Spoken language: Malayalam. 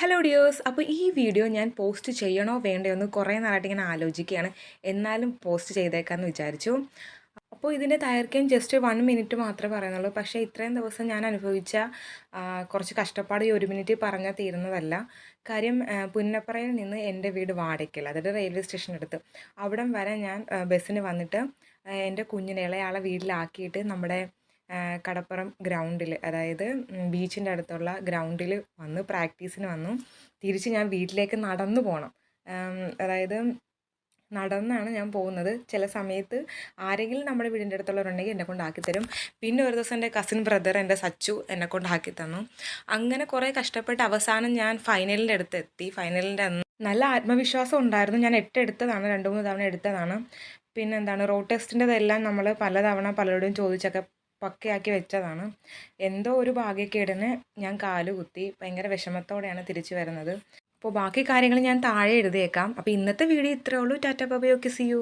ഹലോ ഡിയേഴ്സ്, അപ്പോൾ ഈ വീഡിയോ ഞാൻ പോസ്റ്റ് ചെയ്യണോ വേണ്ടയോ എന്ന് കുറേ നാളായിട്ട് ഇങ്ങനെ ആലോചിക്കുകയാണ്. എന്നാലും പോസ്റ്റ് ചെയ്തേക്കാമെന്ന് വിചാരിച്ചു. അപ്പോൾ ഇതിൻ്റെ ദൈർഘ്യം ജസ്റ്റ് 1 മിനിറ്റ് മാത്രമേ പറയുന്നുള്ളൂ. പക്ഷേ ഇത്രയും ദിവസം ഞാൻ അനുഭവിച്ച കുറച്ച് കഷ്ടപ്പാട് ഈ 1 മിനിറ്റ് പറഞ്ഞാൽ തീരുന്നതല്ല. കാര്യം പുന്നപ്പറയിൽ നിന്ന് എൻ്റെ വീട് വാടയ്ക്കൽ, അതായത് റെയിൽവേ സ്റ്റേഷനടുത്ത്. അവിടം വരെ ഞാൻ ബസ്സിന് വന്നിട്ട് എൻ്റെ കുഞ്ഞിനെ ഇളയാളെ വീട്ടിലാക്കിയിട്ട് നമ്മുടെ കടപ്പുറം ഗ്രൗണ്ടിൽ, അതായത് ബീച്ചിൻ്റെ അടുത്തുള്ള ഗ്രൗണ്ടിൽ വന്ന് പ്രാക്ടീസിന് വന്നു. തിരിച്ച് ഞാൻ വീട്ടിലേക്ക് നടന്നു പോകണം. അതായത് നടന്നാണ് ഞാൻ പോകുന്നത്. ചില സമയത്ത് ആരെങ്കിലും നമ്മുടെ വീടിൻ്റെ അടുത്തുള്ളവരുണ്ടെങ്കിൽ എന്നെ കൊണ്ടാക്കി തരും. പിന്നെ ഒരു ദിവസം എൻ്റെ കസിൻ ബ്രദർ, എൻ്റെ സച്ചു, എന്നെ കൊണ്ടാക്കി തന്നു. അങ്ങനെ കുറേ കഷ്ടപ്പെട്ട് അവസാനം ഞാൻ ഫൈനലിൻ്റെ അടുത്ത് എത്തി. ഫൈനലിൻ്റെ അന്ന് നല്ല ആത്മവിശ്വാസം ഉണ്ടായിരുന്നു. ഞാൻ 8 എടുത്തതാണ്, 2-3 തവണ എടുത്തതാണ്. പിന്നെ എന്താണ്, റോഡ് ടെസ്റ്റിൻ്റെതെല്ലാം നമ്മൾ പലതവണ പലരോടും ചോദിച്ചൊക്കെ പക്കയാക്കി വെച്ചതാണ്. എന്തോ ഒരു ഭാഗ്യക്കേടിന് ഞാൻ കാലുകുത്തി. ഭയങ്കര വിഷമത്തോടെയാണ് തിരിച്ചു വരുന്നത്. അപ്പോൾ ബാക്കി കാര്യങ്ങൾ ഞാൻ താഴെ എഴുതിയേക്കാം. അപ്പോൾ ഇന്നത്തെ വീഡിയോ ഇത്രയേ ഉള്ളൂ. Tata bye bye. Okay, see U.